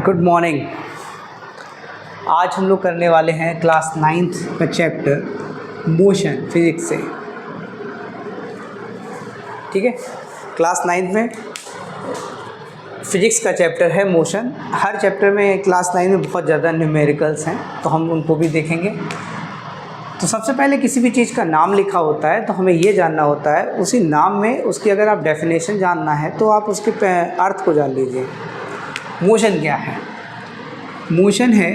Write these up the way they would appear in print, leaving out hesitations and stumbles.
Good morning. आज हम लोग करने वाले हैं क्लास 9th का चैप्टर मोशन फिजिक्स से। ठीक है, क्लास 9th में फिजिक्स का चैप्टर है मोशन। हर चैप्टर में क्लास 9 में बहुत ज़्यादा न्यूमेरिकल्स हैं, तो हम उनको भी देखेंगे। तो सबसे पहले किसी भी चीज़ का नाम लिखा होता है तो हमें ये जानना होता है उसी नाम में उसकी अगर आप डेफिनेशन जानना है तो आप उसके अर्थ को जान लीजिए। मोशन क्या है? मोशन है,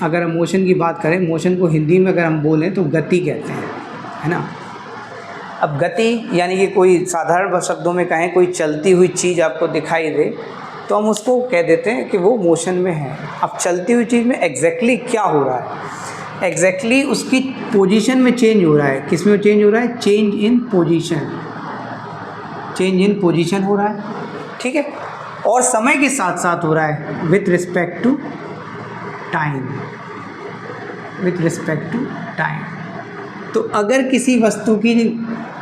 अगर हम मोशन की बात करें, मोशन को हिंदी में अगर हम बोलें तो गति कहते हैं, है ना। अब गति यानी कि कोई साधारण शब्दों में कहें कोई चलती हुई चीज़ आपको दिखाई दे तो हम उसको कह देते हैं कि वो मोशन में है। अब चलती हुई चीज़ में एग्जैक्टली क्या हो रहा है? एग्जैक्टली उसकी पोजीशन में चेंज हो रहा है। किस में चेंज हो रहा है? Change in position, change in position हो रहा है। ठीक है, और समय के साथ साथ हो रहा है with respect to time, with respect to time. तो अगर किसी वस्तु की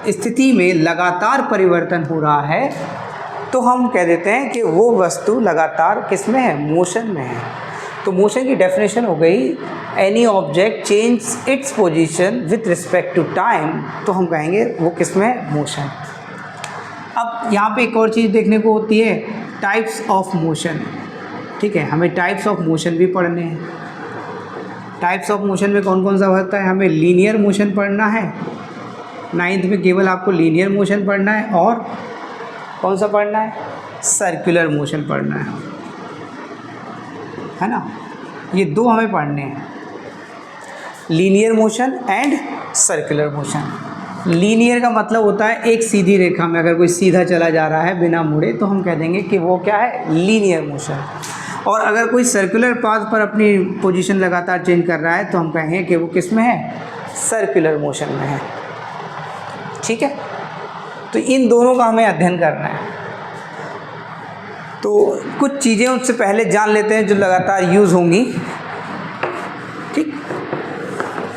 स्थिति में लगातार परिवर्तन हो रहा है तो हम कह देते हैं कि वो वस्तु लगातार किस में है? मोशन में है। तो मोशन की डेफिनेशन हो गई any object change its position with respect to time, तो हम कहेंगे वो किस में है? मोशन। अब यहाँ पे एक और चीज़ देखने को होती है, टाइप्स ऑफ मोशन। ठीक है, हमें टाइप्स ऑफ मोशन भी पढ़ने हैं। टाइप्स ऑफ मोशन में कौन कौन सा होता है? हमें लीनियर मोशन पढ़ना है, 9th में केवल आपको लीनियर मोशन पढ़ना है, और कौन सा पढ़ना है? सर्कुलर मोशन पढ़ना है ना। ये दो हमें पढ़ने हैं, linear motion and circular motion. Linear का मतलब होता है एक सीधी रेखा में अगर कोई सीधा चला जा रहा है बिना मुड़े तो हम कह देंगे कि वो क्या है? Linear motion. और अगर कोई सर्कुलर पाथ पर अपनी पोजीशन लगातार चेंज कर रहा है तो हम कहेंगे कि वो किस में है? सर्कुलर मोशन में है। ठीक है, तो इन दोनों का हमें अध्ययन करना है। तो कुछ चीज़ें उससे पहले जान लेते हैं जो लगातार यूज़ होंगी। ठीक,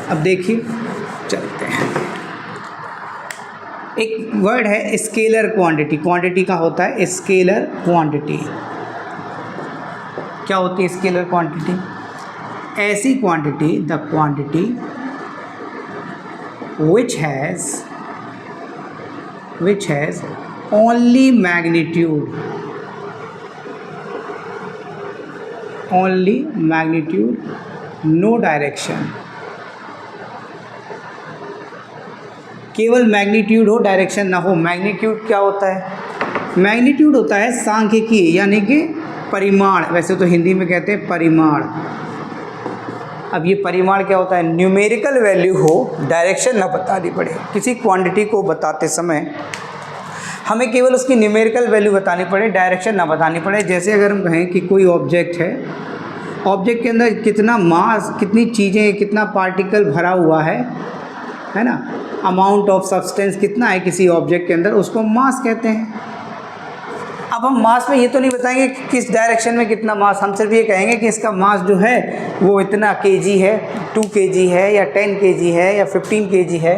अब देखिए चलते हैं। एक वर्ड है स्केलर क्वांटिटी। क्वांटिटी का होता है स्केलर क्वांटिटी। क्या होती है स्केलर क्वांटिटी? ऐसी quantity, the quantity which has only magnitude, no direction। केवल मैग्नीट्यूड हो, डायरेक्शन ना हो। मैग्नीट्यूड क्या होता है? मैग्नीट्यूड होता है सांख्यिकी यानी कि परिमाण, वैसे तो हिंदी में कहते हैं परिमाण। अब ये परिमाण क्या होता है? न्यूमेरिकल वैल्यू हो, डायरेक्शन ना बतानी पड़े। किसी क्वांटिटी को बताते समय हमें केवल उसकी न्यूमेरिकल वैल्यू बतानी पड़े, डायरेक्शन ना बतानी पड़े। जैसे अगर हम कहें कि कोई ऑब्जेक्ट है, ऑब्जेक्ट के अंदर कितना मास, कितनी चीज़ें, कितना पार्टिकल भरा हुआ है ना, अमाउंट ऑफ सब्सटेंस कितना है किसी ऑब्जेक्ट के अंदर, उसको मास कहते हैं। अब हम मास में ये तो नहीं बताएंगे कि किस डायरेक्शन में कितना मास, हम सिर्फ ये कहेंगे कि इसका मास जो है वो इतना केजी है, 2 केजी है, या 10 केजी है, या 15 केजी है।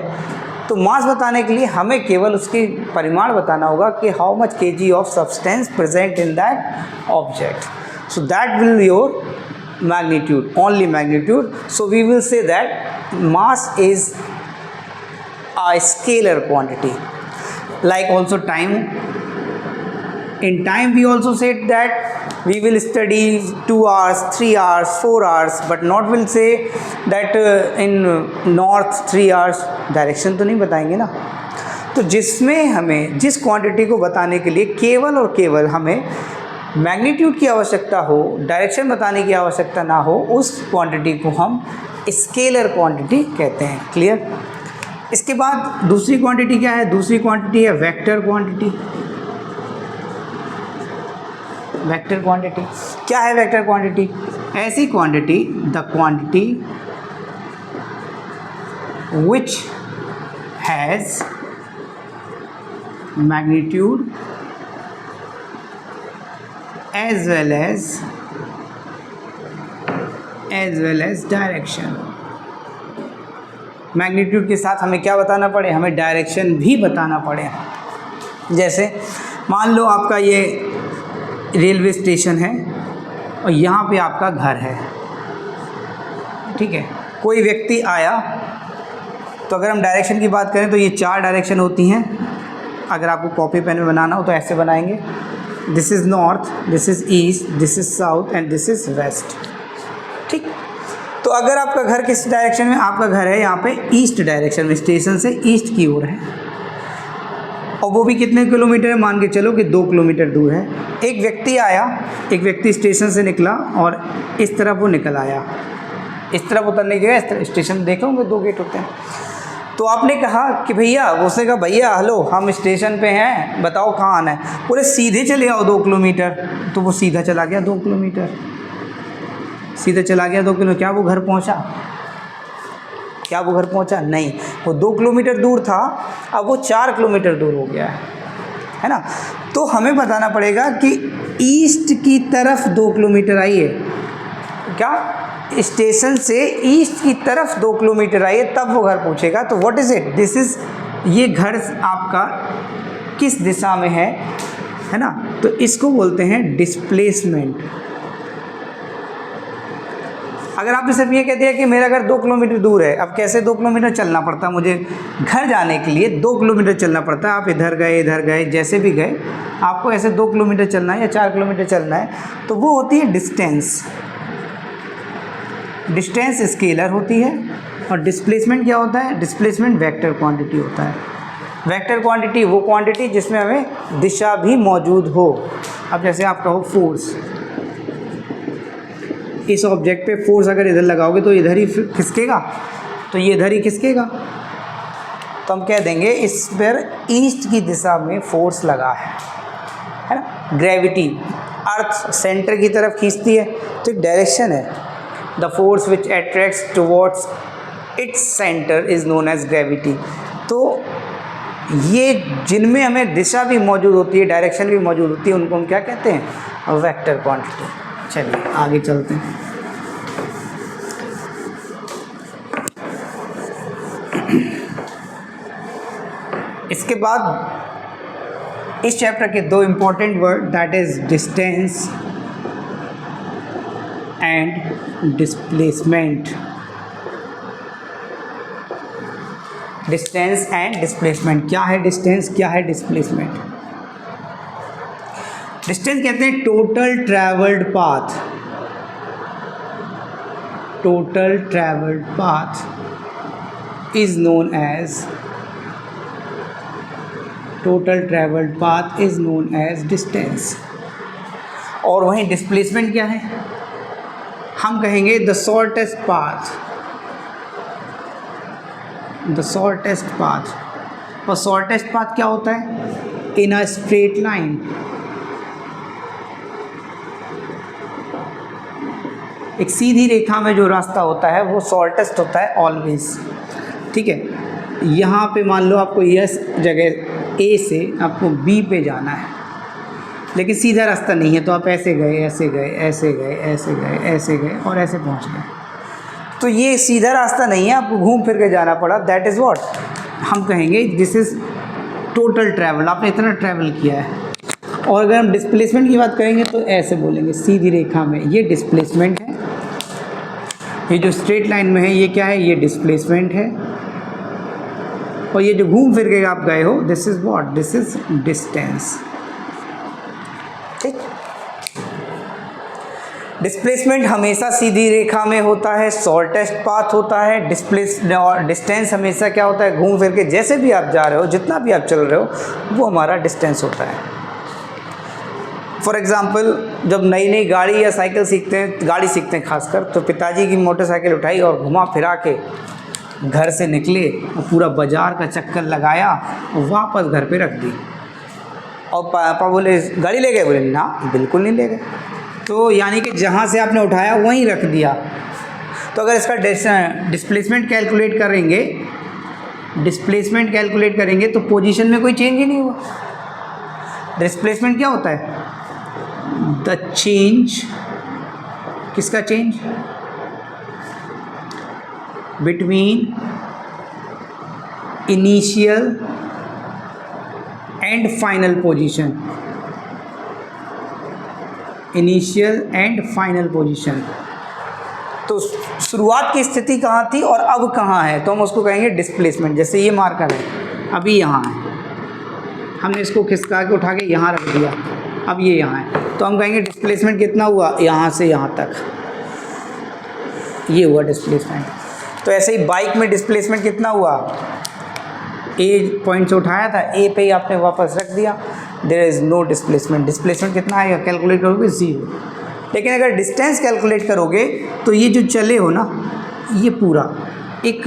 तो मास बताने के लिए हमें केवल उसकी परिमाण बताना होगा कि how much kg of substance present in that object. So that will your magnitude, only magnitude. So we will say that mass is a scalar quantity. Like also time, in time we also said that we will study 2 hours, 3 hours, 4 hours, but not will say that in north 3 hours। Direction तो नहीं बताएंगे ना। तो जिसमें हमें जिस quantity को बताने के लिए केवल और केवल हमें मैग्नीट्यूड की आवश्यकता हो, डायरेक्शन बताने की आवश्यकता ना हो, उस क्वांटिटी को हम स्केलर क्वांटिटी कहते हैं। क्लियर? इसके बाद दूसरी क्वांटिटी क्या है? दूसरी क्वांटिटी है वेक्टर क्वांटिटी। वेक्टर क्वांटिटी क्या है? वेक्टर क्वांटिटी ऐसी quantity, the quantity which has magnitude as well as direction। Magnitude के साथ हमें क्या बताना पड़े? हमें डायरेक्शन भी बताना पड़े। जैसे मान लो आपका ये रेलवे स्टेशन है, और यहाँ पे आपका घर है, ठीक है। कोई व्यक्ति आया, तो अगर हम डायरेक्शन की बात करें तो ये 4 डायरेक्शन होती हैं। अगर आपको कॉपी पेन में बनाना हो तो ऐसे बनाएंगे, this is north, this is east, this is south and this is west, ठीक। तो अगर आपका घर किस डायरेक्शन में, आपका घर है यहाँ पे ईस्ट डायरेक्शन में, स्टेशन से ईस्ट की ओर है, और वो भी कितने किलोमीटर है, मान के चलो कि 2 किलोमीटर दूर है। एक व्यक्ति आया, एक व्यक्ति स्टेशन से निकला और इस तरफ वो निकल आया, इस तरफ उतरने के लिए स्टेशन देखे होंगे 2 गेट होते हैं। तो आपने कहा कि भैया, उसने कहा भैया हेलो, हम स्टेशन पे हैं, बताओ कहाँ आना है। बोले सीधे चले आओ 2 किलोमीटर। तो वो सीधा चला गया 2 किलोमीटर, सीधे चला गया 2 किलोमीटर। क्या वो घर पहुंचा? क्या वो घर पहुंचा? नहीं, वो 2 किलोमीटर दूर था, अब वो 4 किलोमीटर दूर हो गया है ना। तो हमें बताना पड़ेगा कि ईस्ट की तरफ 2 किलोमीटर आइए, क्या स्टेशन से ईस्ट की तरफ 2 किलोमीटर आइए, तब वो घर पहुंचेगा। तो what is it, this is, ये घर आपका किस दिशा में है ना। तो इसको बोलते हैं डिस्प्लेसमेंट। अगर आपने सिर्फ ये कह दिया कि मेरा घर 2 किलोमीटर दूर है, अब कैसे 2 किलोमीटर चलना पड़ता है मुझे घर जाने के लिए, 2 किलोमीटर चलना पड़ता है। आप इधर गए, जैसे भी गए, आपको ऐसे 2 किलोमीटर चलना है या 4 किलोमीटर चलना है, तो वो होती है डिस्टेंस। डिस्टेंस स्केलर होती है, और डिस्प्लेसमेंट क्या होता है? डिस्प्लेसमेंट वेक्टर क्वांटिटी होता है। वेक्टर क्वांटिटी वो क्वांटिटी जिसमें हमें दिशा भी मौजूद हो। अब जैसे आप कहो फोर्स, इस ऑब्जेक्ट पे फोर्स अगर इधर लगाओगे तो इधर ही खिसकेगा, तो ये इधर ही खिसकेगा। तो हम कह देंगे इस पर ईस्ट की दिशा में फोर्स लगा है ना। ग्रेविटी अर्थ सेंटर की तरफ खींचती है, तो एक डायरेक्शन है। The force which attracts towards its centre is known as gravity. तो ये जिनमें हमें दिशा भी मौजूद होती है, डायरेक्शन भी मौजूद होती है, उनको हम क्या कहते हैं? Vector quantity. चलिए आगे चलते हैं। इसके बाद इस चैप्टर के 2 important word, that is distance and displacement. Distance and displacement, क्या है डिस्टेंस, क्या है डिस्प्लेसमेंट? डिस्टेंस कहते हैं total travelled path. Total travelled path is known as, total travelled path is known as distance. और वहीं डिस्प्लेसमेंट क्या है? हम कहेंगे the shortest path, the shortest path. और शॉर्टेस्ट पाथ क्या होता है? इन अ स्ट्रेट लाइन, एक सीधी रेखा में जो रास्ता होता है वो शॉर्टेस्ट होता है ऑलवेज, ठीक है। यहाँ पे मान लो आपको इस जगह ए से आपको बी पे जाना है, लेकिन सीधा रास्ता नहीं है, तो आप ऐसे गए, ऐसे गए, ऐसे गए, ऐसे गए, ऐसे गए और ऐसे पहुँच गए। तो ये सीधा रास्ता नहीं है, आपको घूम फिर के जाना पड़ा। दैट इज़ व्हाट हम कहेंगे, दिस इज़ टोटल ट्रैवल, आपने इतना ट्रैवल किया है। और अगर हम डिस्प्लेसमेंट की बात करेंगे तो ऐसे बोलेंगे, सीधी रेखा में ये डिस्प्लेसमेंट है, ये जो स्ट्रेट लाइन में है ये क्या है? ये डिस्प्लेसमेंट है। और ये जो घूम फिर के आप गए हो, this is what, this is distance, ठीक। डिस्प्लेसमेंट हमेशा सीधी रेखा में होता है, शॉर्टेस्ट पाथ होता है। और डिस्टेंस हमेशा क्या होता है? घूम फिर के जैसे भी आप जा रहे हो, जितना भी आप चल रहे हो, वो हमारा डिस्टेंस होता है। फॉर एग्ज़ाम्पल, जब नई नई गाड़ी या साइकिल सीखते हैं, गाड़ी सीखते हैं खासकर, तो पिताजी की मोटरसाइकिल उठाई और घुमा फिरा के घर से निकले और पूरा बाज़ार का चक्कर लगाया और वापस घर पे रख दी। और पापा बोले गाड़ी ले गए? बोले ना, बिल्कुल नहीं ले गए। तो यानी कि जहाँ से आपने उठाया वहीं रख दिया। तो अगर इसका डिस्प्लेसमेंट कैलकुलेट करेंगे, डिस्प्लेसमेंट कैलकुलेट करेंगे तो पोजीशन में कोई चेंज ही नहीं हुआ। डिस्प्लेसमेंट क्या होता है? द चेंज, किसका change? Between initial and final position. Initial and final position. तो शुरुआत की स्थिति कहाँ थी और अब कहाँ है, तो हम उसको कहेंगे डिस्प्लेसमेंट। जैसे ये मार्कर है, अभी यहाँ है, हमने इसको खिसका के उठा के यहाँ रख दिया, अब ये यहाँ है, तो हम कहेंगे डिस्प्लेसमेंट कितना हुआ, यहाँ से यहाँ तक, ये हुआ डिस्प्लेसमेंट। तो ऐसे ही बाइक में डिस्प्लेसमेंट कितना हुआ, ए पॉइंट से उठाया था, ए पे ही आपने वापस रख दिया, there is no displacement. Displacement कितना आएगा, कैलकुलेट करोगे 0। लेकिन अगर डिस्टेंस कैलकुलेट करोगे तो ये जो चले हो ना, ये पूरा एक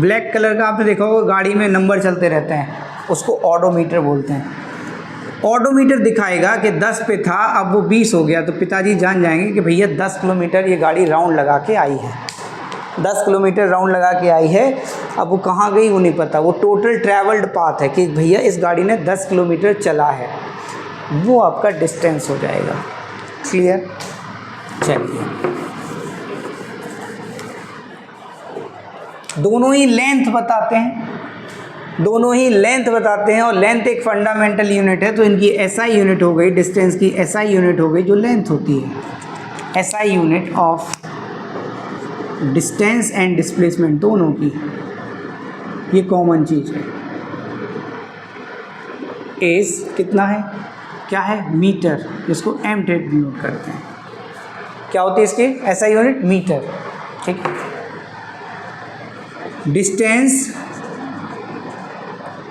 ब्लैक कलर का आपने देखा होगा गाड़ी में नंबर चलते रहते हैं, उसको ऑडोमीटर बोलते हैं। ऑडोमीटर दिखाएगा कि 10 पे था, अब वो 20 हो गया, तो पिताजी जान जाएंगे कि भैया 10 किलोमीटर ये गाड़ी राउंड लगा के आई है, 10 किलोमीटर राउंड लगा के आई है। अब वो कहाँ गई वो नहीं पता, वो टोटल ट्रैवल्ड पाथ है कि भैया इस गाड़ी ने 10 किलोमीटर चला है, वो आपका डिस्टेंस हो जाएगा। क्लियर? चलिए, दोनों ही लेंथ बताते हैं, दोनों ही लेंथ बताते हैं, और लेंथ एक फंडामेंटल यूनिट है, तो इनकी एसआई यूनिट हो गई, डिस्टेंस की एसआई यूनिट हो गई जो लेंथ होती है। SI unit of distance and displacement दोनों की, ये कॉमन चीज़ है। एस कितना है, क्या है, मीटर, जिसको एम से डिनोट करते हैं। क्या होती है इसकी एसआई यूनिट, मीटर। ठीक है। डिस्टेंस,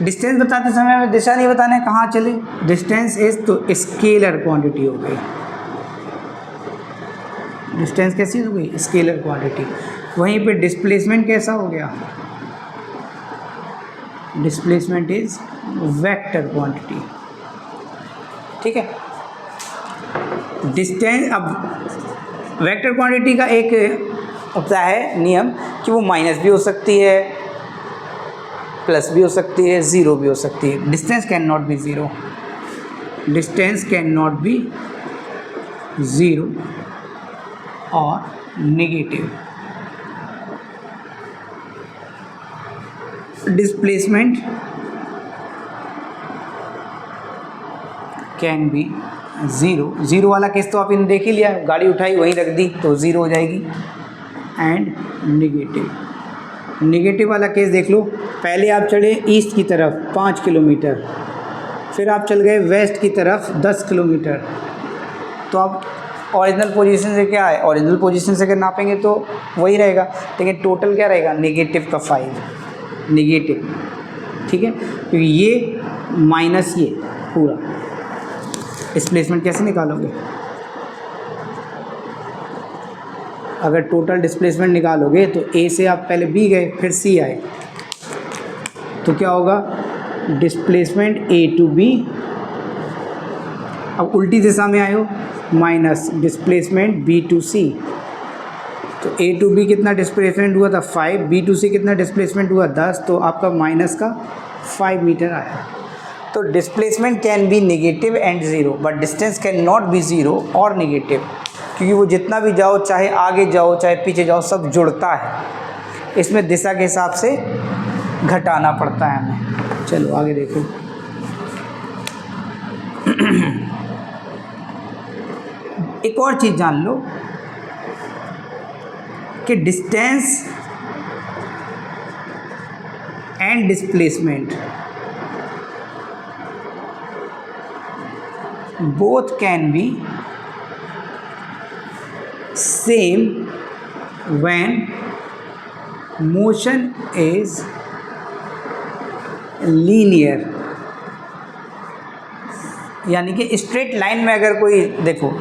डिस्टेंस बताते समय में दिशा नहीं बताना है कहाँ चले, डिस्टेंस इज तो स्केलर क्वांटिटी हो गई। डिस्टेंस कैसी हो गई, स्केलर क्वांटिटी। वहीं पे डिस्प्लेसमेंट कैसा हो गया, डिस्प्लेसमेंट इज वेक्टर क्वांटिटी। ठीक है। डिस्टेंस, अब वेक्टर क्वांटिटी का एक होता है नियम कि वो माइनस भी हो सकती है, प्लस भी हो सकती है, ज़ीरो भी हो सकती है। Distance can not be zero, distance can not be zero और negative. Displacement can be zero, zero वाला केस तो आप इन देख ही लिया, गाड़ी उठाई वहीं रख दी तो ज़ीरो हो जाएगी। एंड नेगेटिव, नेगेटिव वाला केस देख लो, पहले आप चढ़े ईस्ट की तरफ 5 किलोमीटर, फिर आप चल गए वेस्ट की तरफ 10 किलोमीटर, तो आप ओरिजिनल पोजीशन से क्या है, ओरिजिनल पोजीशन से अगर नापेंगे तो वही रहेगा, लेकिन टोटल क्या रहेगा, नेगेटिव का 5 नेगेटिव। ठीक है, क्योंकि ये माइनस ये पूरा। डिस्प्लेसमेंट कैसे निकालोगे, अगर टोटल डिस्प्लेसमेंट निकालोगे तो ए से आप पहले बी गए फिर सी आए, तो क्या होगा, डिस्प्लेसमेंट ए टू बी, अब उल्टी दिशा में आए हो, माइनस डिस्प्लेसमेंट बी टू सी। तो ए टू बी कितना डिस्प्लेसमेंट हुआ था 5, बी टू सी कितना डिस्प्लेसमेंट हुआ 10, तो आपका माइनस का 5 मीटर आया। तो displacement can B negative and zero, but distance can not be zero और नेगेटिव, क्योंकि वो जितना भी जाओ, चाहे आगे जाओ चाहे पीछे जाओ, सब जुड़ता है, इसमें दिशा के हिसाब से घटाना पड़ता है हमें। चलो आगे देखो। एक और चीज़ जान लो कि distance and displacement both can be same when motion is linear, यानी कि स्ट्रेट लाइन में अगर कोई देखो,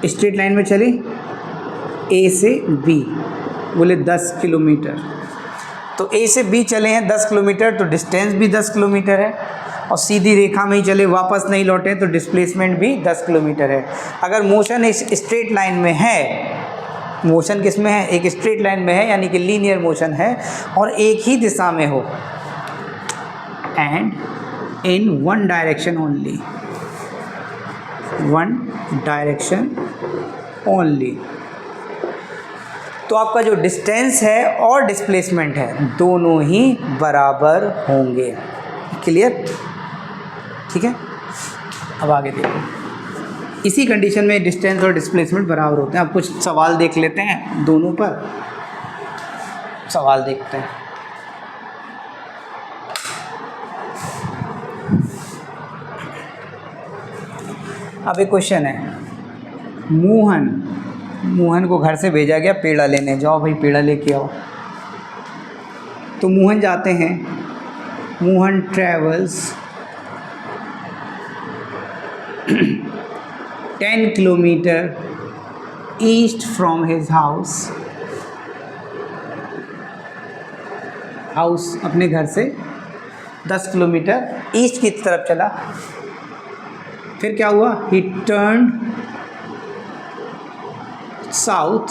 स्ट्रेट लाइन में चले ए से बी, बोले 10 किलोमीटर, तो ए से बी चले हैं 10 किलोमीटर, तो डिस्टेंस भी 10 किलोमीटर है, और सीधी रेखा में ही चले, वापस नहीं लौटे, तो डिस्प्लेसमेंट भी 10 किलोमीटर है। अगर मोशन इस स्ट्रेट लाइन में है, मोशन किस में है, एक स्ट्रेट लाइन में है, यानी कि लीनियर मोशन है, और एक ही दिशा में हो, and in one direction only, one direction only, तो आपका जो डिस्टेंस है और डिस्प्लेसमेंट है दोनों ही बराबर होंगे। क्लियर? ठीक है। अब आगे देखो, इसी कंडीशन में डिस्टेंस और डिस्प्लेसमेंट बराबर होते हैं। अब कुछ सवाल देख लेते हैं, दोनों पर सवाल देखते हैं। अब एक क्वेश्चन है, मोहन को घर से भेजा गया पेड़ा लेने, जाओ भाई पेड़ा लेके आओ। तो मोहन जाते हैं, Mohan travels 10 kilometre east from his house अपने घर से 10 किलोमीटर ईस्ट की तरफ चला। फिर क्या हुआ, ही turn south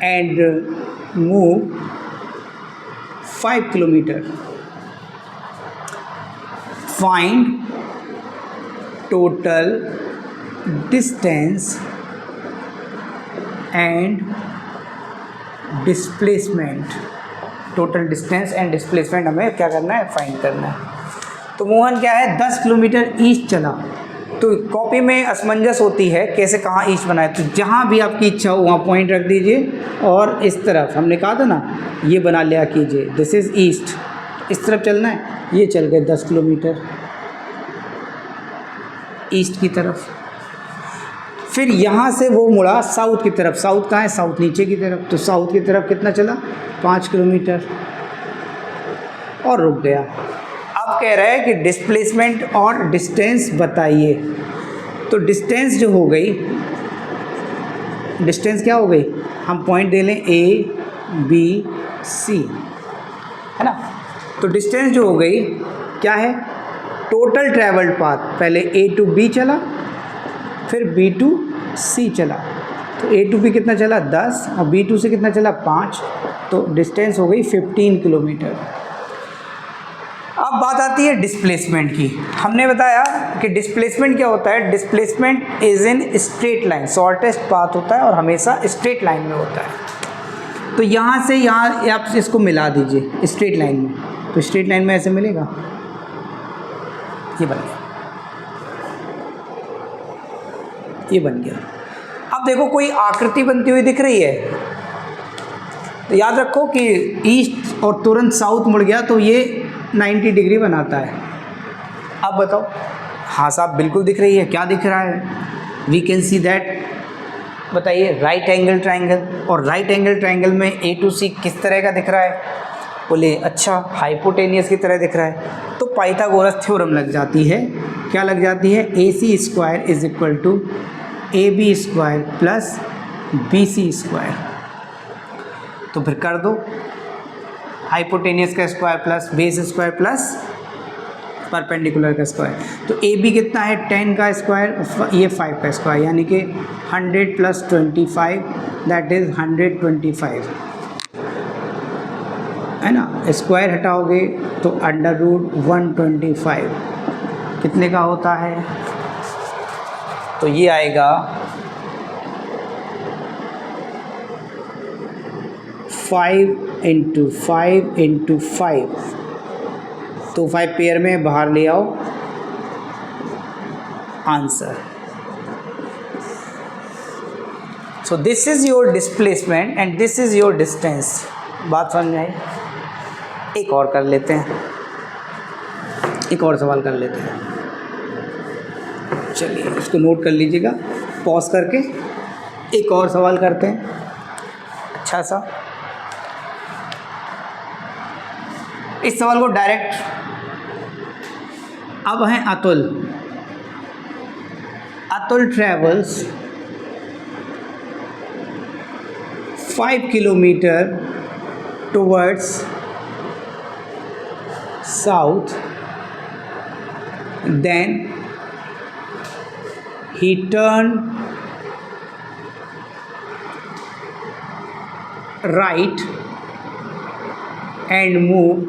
and move 5 kilometre. Find total distance and displacement. Total distance and displacement हमें क्या करना है, फाइंड करना है। तो मोहन क्या है 10 किलोमीटर ईस्ट चला। तो कॉपी में असमंजस होती है कैसे कहाँ ईस्ट बनाए, तो जहाँ भी आपकी इच्छा हो वहाँ पॉइंट रख दीजिए और इस तरफ हमने कहा था ना ये बना लिया कीजिए, दिस इज़ ईस्ट, इस तरफ चलना है। ये चल गए 10 किलोमीटर ईस्ट की तरफ। फिर यहाँ से वो मुड़ा साउथ की तरफ। साउथ कहाँ है, साउथ नीचे की तरफ। तो साउथ की तरफ कितना चला, 5 किलोमीटर और रुक गया। अब कह रहा है कि डिस्प्लेसमेंट और डिस्टेंस बताइए। तो डिस्टेंस जो हो गई, डिस्टेंस क्या हो गई, हम पॉइंट दे लें A B C, है ना। तो डिस्टेंस जो हो गई क्या है, टोटल ट्रैवल्ड पाथ। पहले A to B चला, फिर B to C चला। तो A to B कितना चला 10 और B to C कितना चला 5। तो डिस्टेंस हो गई 15 किलोमीटर। अब बात आती है डिस्प्लेसमेंट की। हमने बताया कि डिस्प्लेसमेंट क्या होता है, displacement is in straight line, shortest path होता है और हमेशा स्ट्रेट लाइन में होता है। तो यहाँ से यहाँ आप इसको मिला दीजिए स्ट्रेट लाइन में। तो स्ट्रेट लाइन में ऐसे मिलेगा, ये बन गया, ये बन गया। अब देखो कोई आकृति बनती हुई दिख रही है, तो याद रखो कि ईस्ट और तुरंत साउथ मुड़ गया तो ये 90 डिग्री बनाता है। अब बताओ, हाँ साहब बिल्कुल दिख रही है। क्या दिख रहा है, वी कैन सी दैट, बताइए, राइट एंगल ट्राइंगल। और राइट एंगल ट्राइंगल में A to C किस तरह का दिख रहा है, बोले अच्छा हाइपोटेनियस की तरह दिख रहा है। तो पाइथागोरस थ्योरम लग जाती है। क्या लग जाती है, AC square is equal to AB square plus BC square. तो फिर कर दो, हाइपोटेनियस का square plus base square plus perpendicular का स्क्वायर। तो AB कितना है 10 का स्क्वायर, ये 5 का स्क्वायर, यानी कि 100 प्लस 25 दैट इज़ 125, है ना। स्क्वायर हटाओगे तो अंडर रूट 125 कितने का होता है, तो ये आएगा 5 इंटू 5 इंटू 5। तो 5 पेयर में बाहर ले आओ answer. So this is your displacement and this is your distance. बात समझ में आई। एक और कर लेते हैं, एक और सवाल कर लेते हैं। चलिए इसको नोट कर लीजिएगा, पॉज करके एक और सवाल करते हैं अच्छा सा। इस सवाल को डायरेक्ट, अब हैं Atul. Atul travels 5 kilometre towards south, then he turned right and moved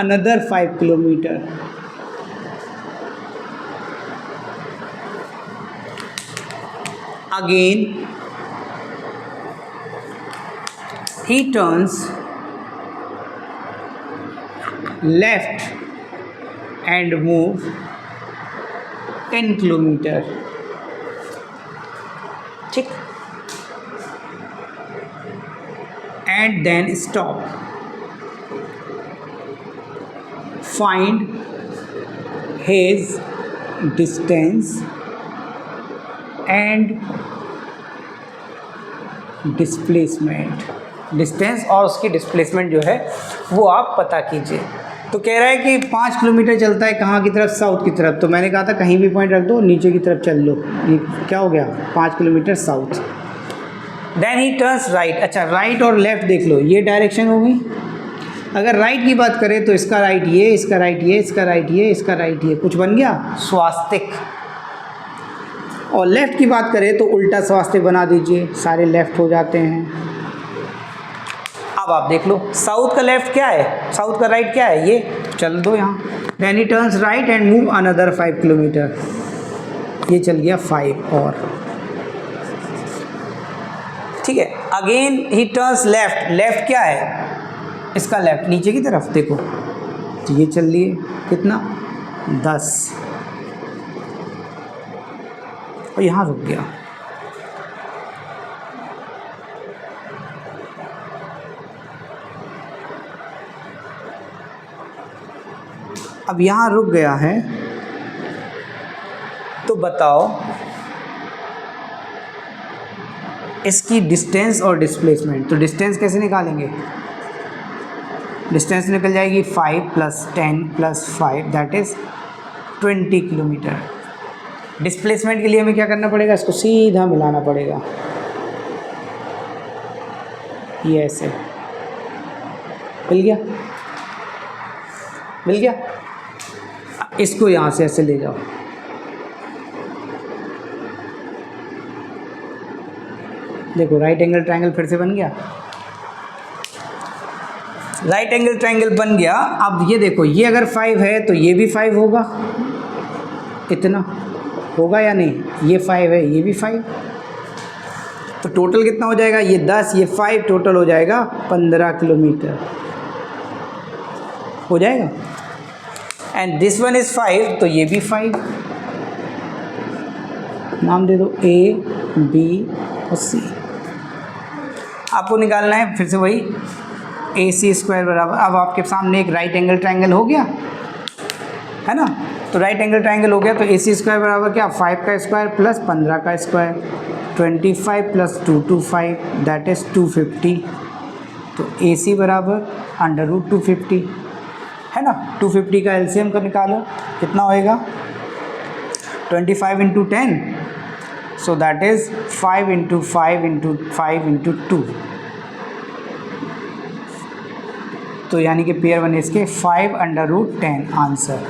another 5 kilometer. Again he turns left and move 10 kilometre, ठीक, and then stop. Find his distance and displacement, distance और उसकी डिस्प्लेसमेंट जो है वो आप पता कीजिए। तो कह रहा है कि 5 किलोमीटर चलता है कहाँ की तरफ, साउथ की तरफ। तो मैंने कहा था कहीं भी पॉइंट रख दो, नीचे की तरफ चल लो। ये क्या हो गया, 5 kilometre south. Then he turns right. अच्छा, राइट और लेफ्ट देख लो, ये डायरेक्शन हो गई। अगर राइट की बात करें तो इसका राइट ये, इसका राइट ये, इसका राइट ये, इसका राइट ये, कुछ बन गया स्वास्तिक। और लेफ़्ट की बात करें तो उल्टा स्वास्तिक बना दीजिए, सारे लेफ़्ट हो जाते हैं। अब आप देख लो साउथ का लेफ़्ट क्या है, साउथ का राइट क्या है, ये चल दो यहाँ। Then he turns right and move another 5 kilometre, ये चल गया 5 और, ठीक है। Again he turns left, left क्या है इसका, लेफ़्ट नीचे की तरफ देखो, तो ये चल लिए कितना 10 और यहाँ रुक गया। अब यहाँ रुक गया है, तो बताओ इसकी डिस्टेंस और डिस्प्लेसमेंट। तो डिस्टेंस कैसे निकालेंगे, डिस्टेंस निकल जाएगी 5 + 10 + 5 दैट इज़ 20 किलोमीटर। डिस्प्लेसमेंट के लिए हमें क्या करना पड़ेगा, इसको सीधा मिलाना पड़ेगा, ये ऐसे मिल गया, मिल गया। इसको यहाँ से ऐसे ले जाओ, देखो राइट एंगल ट्रायंगल फिर से बन गया, राइट एंगल ट्रायंगल बन गया। अब ये देखो, ये अगर 5 है तो ये भी 5 होगा, इतना होगा या नहीं, ये 5 है ये भी 5, तो टोटल कितना हो जाएगा, ये 10 ये 5, टोटल हो जाएगा 15 किलोमीटर हो जाएगा। एंड दिस वन इज़ 5, तो ये भी 5, नाम दे दो A, B और C। आपको निकालना है फिर से वही AC² बराबर, अब आपके सामने एक राइट एंगल ट्रायंगल हो गया है ना, तो राइट एंगल ट्रायंगल हो गया, तो AC² बराबर क्या, 5 का स्क्वायर प्लस 15 का स्क्वायर, 25 + 2 to 5 दैट इज़ 250। तो AC बराबर √250 है ना। 250 का LCM को निकालो, कितना होएगा 25 × 10, सो दैट इज़ 5 × 5 × 5 × 2, तो यानी कि पेयर बने इसके 5√10 आंसर।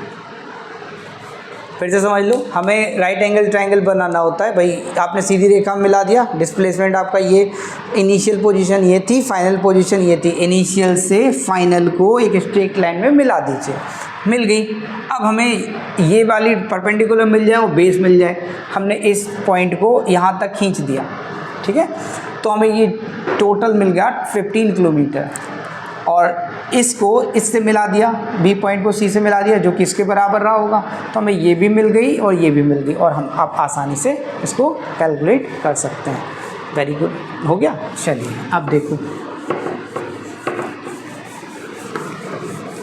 फिर से समझ लो, हमें राइट एंगल ट्रायंगल बनाना होता है भाई, आपने सीधी रेखा में मिला दिया, डिस्प्लेसमेंट आपका ये इनिशियल पोजीशन ये थी, फाइनल पोजीशन ये थी, इनिशियल से फाइनल को एक स्ट्रेट लाइन में मिला दीजिए, मिल गई। अब हमें ये वाली परपेंडिकुलर मिल जाए और बेस मिल जाए, हमने इस पॉइंट को यहाँ तक खींच दिया, ठीक है, तो हमें ये टोटल मिल गया 15 किलोमीटर, और इसको इससे मिला दिया, बी पॉइंट को सी से मिला दिया जो कि इसके बराबर रहा होगा, तो हमें ये भी मिल गई और ये भी मिल गई, और हम आप आसानी से इसको कैलकुलेट कर सकते हैं। वेरी गुड, हो गया। चलिए अब देखो,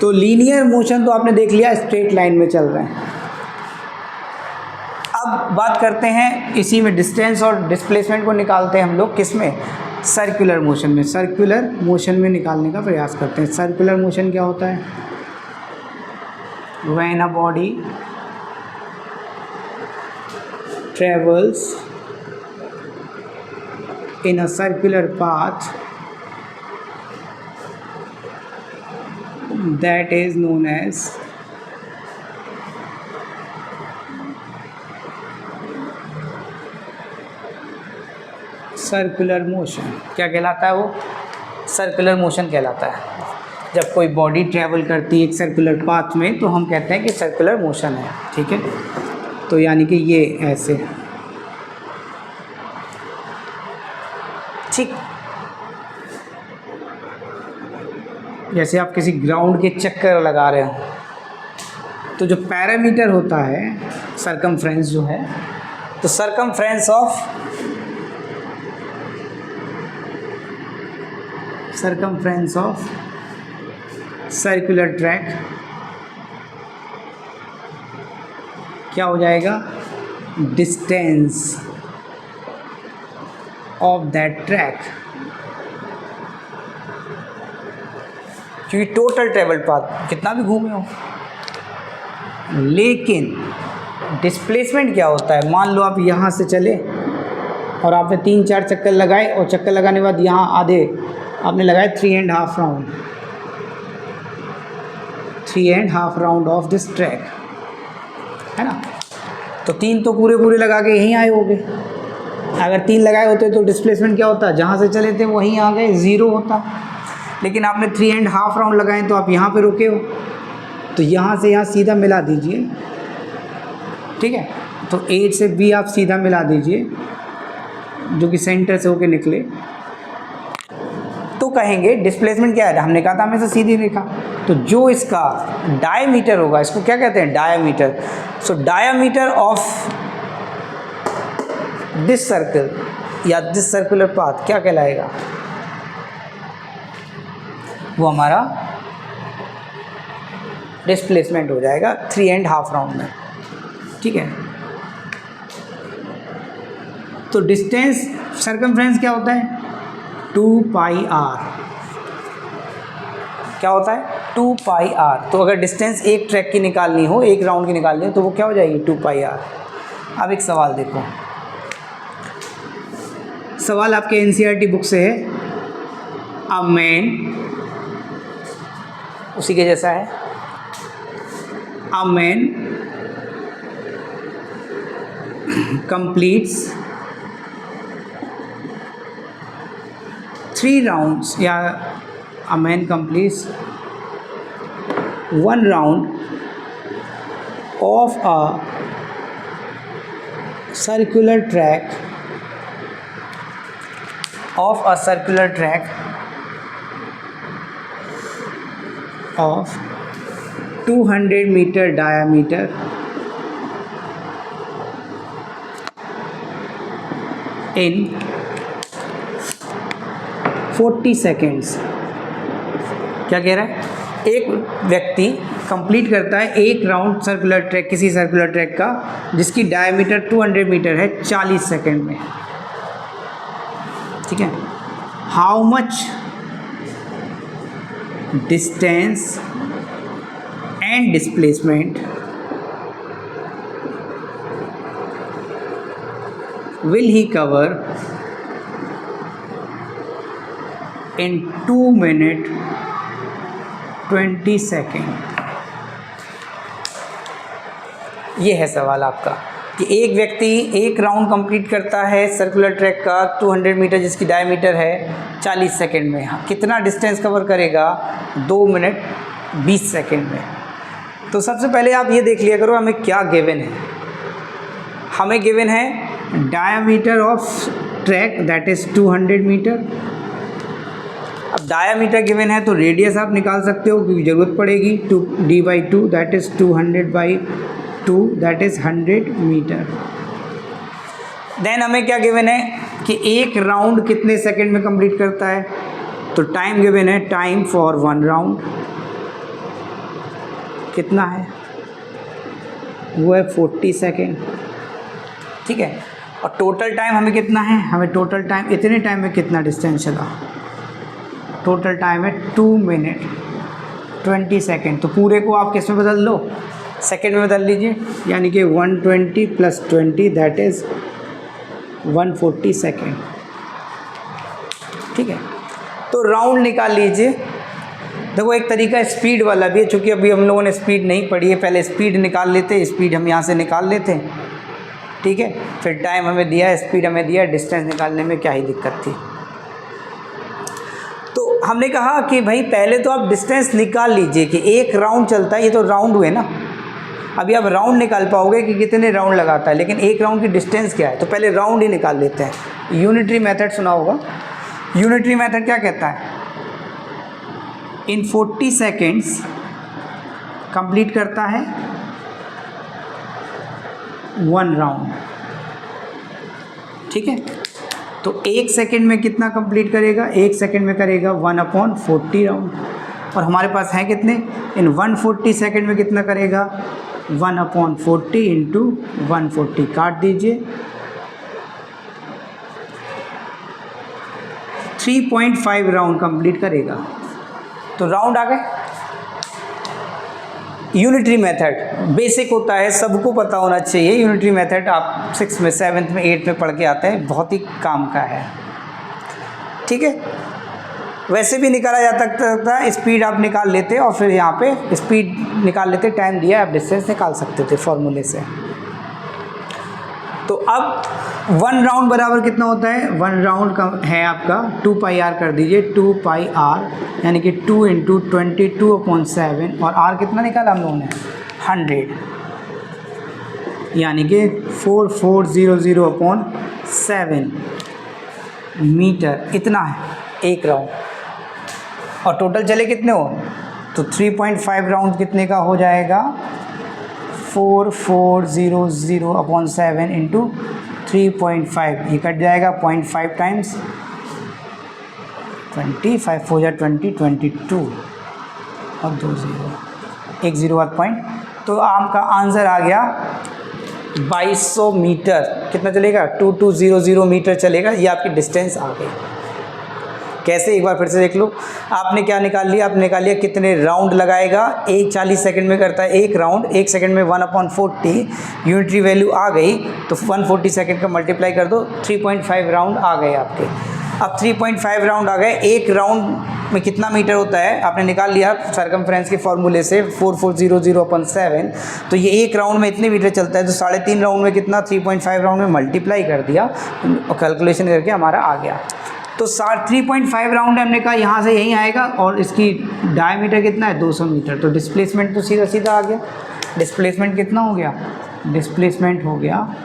तो लीनियर मोशन तो आपने देख लिया, स्ट्रेट लाइन में चल रहे हैं। अब बात करते हैं इसी में डिस्टेंस और डिस्प्लेसमेंट को निकालते हैं हम लोग, किस में, सर्कुलर मोशन में। सर्कुलर मोशन में निकालने का प्रयास करते हैं। सर्कुलर मोशन क्या होता है, when a body travels in a circular path that is known as circular motion. क्या कहलाता है वो, सर्कुलर मोशन कहलाता है। जब कोई बॉडी ट्रैवल करती है एक सर्कुलर पाथ में तो हम कहते हैं कि सर्कुलर मोशन है, ठीक है। तो यानी कि ये ऐसे, ठीक, जैसे आप किसी ग्राउंड के चक्कर लगा रहे हो, तो जो पैरामीटर होता है सरकमफ्रेंस जो है, तो सरकमफ्रेंस ऑफ सर्कुलर ट्रैक क्या हो जाएगा, डिस्टेंस ऑफ दैट ट्रैक, क्योंकि टोटल ट्रेवल पाथ कितना भी घूमे हो। लेकिन डिस्प्लेसमेंट क्या होता है, मान लो आप यहाँ से चले और आपने 3-4 चक्कर लगाए, और चक्कर लगाने के बाद यहाँ आधे आपने लगाए 3.5 round, 3.5 round of this track, है ना। तो 3 तो पूरे लगा के यहीं आए होगे। अगर 3 लगाए होते तो डिस्प्लेसमेंट क्या होता, जहाँ से चले थे वहीं आ गए, 0 होता। लेकिन आपने 3.5 राउंड लगाए तो आप यहाँ पे रुके हो, तो यहाँ से यहाँ सीधा मिला दीजिए, ठीक है। तो A से B आप सीधा मिला दीजिए, जो कि सेंटर से होके निकले, तो कहेंगे डिस्प्लेसमेंट क्या है। हमने कहा था हमें सीधी रेखा, तो जो इसका डायमीटर होगा, इसको क्या कहते हैं, diameter. So diameter of this circle या दिस सर्कुलर पाथ क्या कहलाएगा, वो हमारा डिस्प्लेसमेंट हो जाएगा 3.5 राउंड में, ठीक है। तो डिस्टेंस सर्कमफ्रेंस क्या होता है, 2πr, क्या होता है, 2πr। तो अगर डिस्टेंस एक ट्रैक की निकालनी हो, एक राउंड की निकालनी हो, तो वो क्या हो जाएगी, 2πr। अब एक सवाल देखो, सवाल आपके एनसीईआरटी बुक से है। अ मैन, उसी के जैसा है, अ मैन completes 3 rounds, या a man completes 1 round of a circular track of 200 meter diameter in 40 seconds। क्या कह रहा है, एक व्यक्ति कंप्लीट करता है एक राउंड सर्कुलर ट्रैक, किसी सर्कुलर ट्रैक का, जिसकी डायमीटर 200 मीटर है, 40 सेकंड में, ठीक है। How much distance and displacement will he cover in 2 minutes 20 seconds। ये है सवाल आपका कि एक व्यक्ति एक राउंड कंप्लीट करता है सर्कुलर ट्रैक का 200 मीटर, जिसकी डायमीटर है 40 सेकंड में, कितना डिस्टेंस कवर करेगा, 2 मिनट 20 सेकंड में। तो सबसे पहले आप ये देख लिया करो हमें क्या गिवन है। हमें गिवन है diameter of track that is 200 metre. अब डायमीटर गिवन है तो रेडियस आप निकाल सकते हो, क्योंकि ज़रूरत पड़ेगी। 2d/2 that is 200/2 that is 100 metre. Then हमें क्या गिवन है कि एक राउंड कितने सेकंड में कंप्लीट करता है, तो टाइम गिवन है, टाइम फॉर 1 राउंड कितना है, वो है 40 सेकेंड, ठीक है। और टोटल टाइम हमें कितना है, हमें टोटल टाइम इतने टाइम में कितना डिस्टेंस चला, टोटल टाइम है 2 मिनट 20 सेकेंड। तो पूरे को आप किस में बदल लो, सेकेंड में बदल लीजिए, यानी कि 120 + 20 दैट इज़ 140 सेकेंड, ठीक है। तो राउंड निकाल लीजिए। देखो एक तरीका स्पीड वाला भी है, चूँकि अभी हम लोगों ने स्पीड नहीं पढ़ी है, पहले स्पीड निकाल लेते, स्पीड हम यहाँ से निकाल लेते हैं, ठीक है। फिर टाइम हमें दिया है, स्पीड हमें दिया है, डिस्टेंस निकालने में क्या ही दिक्कत थी। तो हमने कहा कि भाई पहले तो आप डिस्टेंस निकाल लीजिए कि एक राउंड चलता है, ये तो राउंड हुए ना, अभी आप राउंड निकाल पाओगे कि कितने राउंड लगाता है, लेकिन एक राउंड की डिस्टेंस क्या है, तो पहले राउंड ही निकाल लेते हैं। यूनिटरी मेथड सुना होगा, यूनिटरी मेथड क्या कहता है, इन 40 सेकेंड्स कंप्लीट करता है 1 राउंड, ठीक है। तो 1 सेकेंड में कितना कंप्लीट करेगा, 1 सेकेंड में करेगा 1/40 राउंड। और हमारे पास हैं कितने, इन 140 सेकेंड में कितना करेगा, 1/40 इंटू 140 काट दीजिए, 3.5 राउंड कंप्लीट करेगा। तो राउंड आ गए। यूनिटरी मेथड बेसिक होता है, सबको पता होना चाहिए। यूनिटरी मेथड आप 6 में 7th में 8th में पढ़ के आते हैं, बहुत ही काम का है, ठीक है। वैसे भी निकाला जा सकता है, स्पीड आप निकाल लेते और फिर यहाँ पे स्पीड निकाल लेते, टाइम दिया आप डिस्टेंस निकाल सकते थे फॉर्मूले से। तो अब 1 राउंड बराबर कितना होता है, 1 राउंड का है आपका 2πr कर दीजिए, 2πr यानी कि 2 × 22/7 और r कितना निकाला हम लोगों ने 100 यानी कि 4400/7 मीटर, इतना है 1 राउंड। और टोटल चले कितने हो, तो 3.5 राउंड कितने का हो जाएगा, 4400/7 इंटू 3.5, ये कट जाएगा 0.5 टाइम्स 25 हो जाए 22 और 2 0, 1 0 और पॉइंट। तो आपका आंसर आ गया 2200 मीटर। कितना चलेगा, 2200 मीटर चलेगा। ये आपकी डिस्टेंस आ गई। कैसे, एक बार फिर से देख लो। आपने क्या निकाल लिया, आपने निकाल लिया कितने राउंड लगाएगा, 40 सेकंड में करता है 1 राउंड, 1 सेकंड में 1/40 यूनिटरी वैल्यू आ गई। तो 140 सेकंड का मल्टीप्लाई कर दो, 3.5 राउंड आ गए आपके। अब 3.5 राउंड आ गए, 1 राउंड में कितना मीटर होता है आपने निकाल लिया सर्कमफ्रेंस के फॉर्मूले से, 4400/7। तो ये 1 राउंड में इतने मीटर चलता है, तो 3.5 राउंड में कितना, 3.5 राउंड में मल्टीप्लाई कर दिया और कैलकुलेशन करके हमारा आ गया। तो 3.5 राउंड हमने कहा यहाँ से यहीं आएगा और इसकी डायमीटर कितना है, 200 मीटर। तो डिस्प्लेसमेंट तो सीधा सीधा आ गया। डिस्प्लेसमेंट कितना हो गया, डिस्प्लेसमेंट हो गया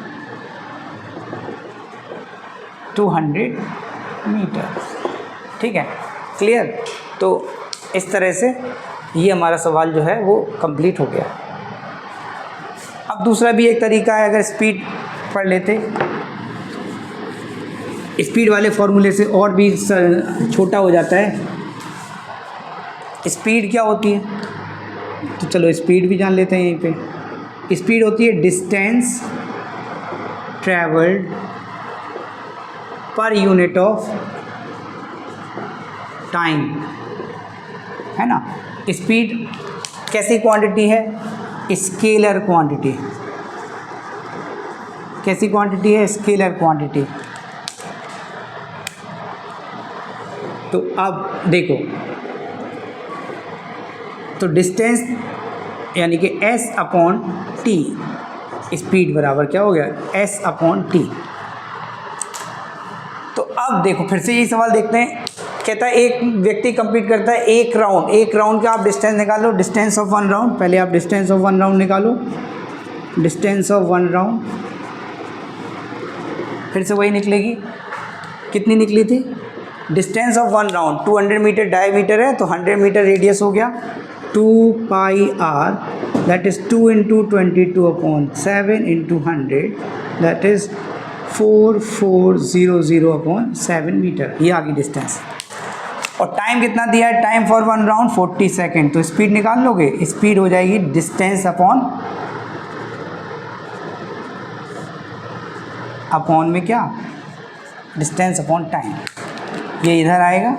200 मीटर, ठीक है, क्लियर। तो इस तरह से ये हमारा सवाल जो है वो कंप्लीट हो गया। अब दूसरा भी एक तरीका है, अगर स्पीड पढ़ लेते, स्पीड वाले फॉर्मूले से और भी छोटा हो जाता है। स्पीड क्या होती है, तो चलो स्पीड भी जान लेते हैं यहीं पे। स्पीड होती है distance travelled per unit of time, है ना। स्पीड कैसी क्वांटिटी है, स्केलर क्वांटिटी। कैसी क्वांटिटी है, स्केलर क्वांटिटी। तो अब देखो, तो डिस्टेंस यानी कि S/T, स्पीड बराबर क्या हो गया, S/T। तो अब देखो फिर से यही सवाल देखते हैं। कहता है एक व्यक्ति कंप्लीट करता है 1 राउंड, 1 राउंड का आप डिस्टेंस निकालो, डिस्टेंस ऑफ 1 राउंड। पहले आप डिस्टेंस ऑफ 1 राउंड निकालो, डिस्टेंस ऑफ 1 राउंड, फिर से वही निकलेगी, कितनी निकली थी, distance of 1 round 200 metre diameter है, तो 100 मीटर रेडियस हो गया, 2πr that is 2 × 22/7 × 100 that is 4400/7 metre. ये आ गई डिस्टेंस। और टाइम कितना दिया है, टाइम फॉर 1 राउंड 40 सेकेंड। तो स्पीड निकाल लोगे, स्पीड हो जाएगी डिस्टेंस अपॉन में क्या, डिस्टेंस अपॉन टाइम। ये इधर आएगा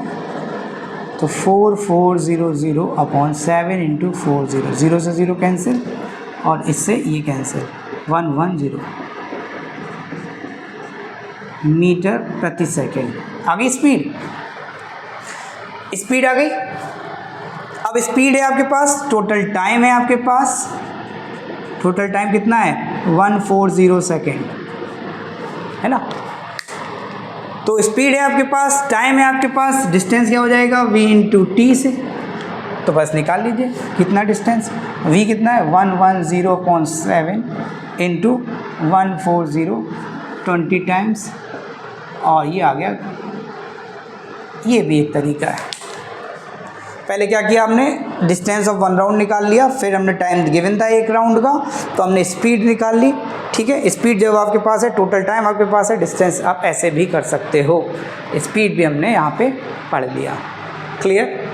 तो 4400/7 × 40, 0 से 0 कैंसिल और इससे ये कैंसिल, 110 मीटर प्रति सेकेंड। आ गई स्पीड, स्पीड आ गई। अब स्पीड है आपके पास, टोटल टाइम है आपके पास, टोटल टाइम कितना है 140 सेकेंड, है ना। तो स्पीड है आपके पास, टाइम है आपके पास, डिस्टेंस क्या हो जाएगा v × t से। तो बस निकाल लीजिए कितना डिस्टेंस, v कितना है 110.7 × 140 20 टाइम्स, और ये आ गया। ये भी एक तरीका है। पहले क्या किया हमने, डिस्टेंस ऑफ 1 राउंड निकाल लिया, फिर हमने टाइम गिवन था 1 राउंड का, तो हमने स्पीड निकाल ली, ठीक है। स्पीड जब आपके पास है, टोटल टाइम आपके पास है, डिस्टेंस आप ऐसे भी कर सकते हो। स्पीड भी हमने यहाँ पे पढ़ लिया। क्लियर।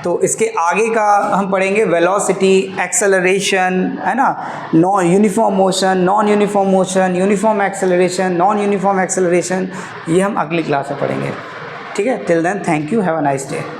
तो इसके आगे का हम पढ़ेंगे वेलोसिटी, एक्सेलरेशन, है ना, non uniform motion, non uniform motion, uniform acceleration, non uniform acceleration, ये हम अगली क्लास में पढ़ेंगे। ठीक है। Till then thank you, have a nice day.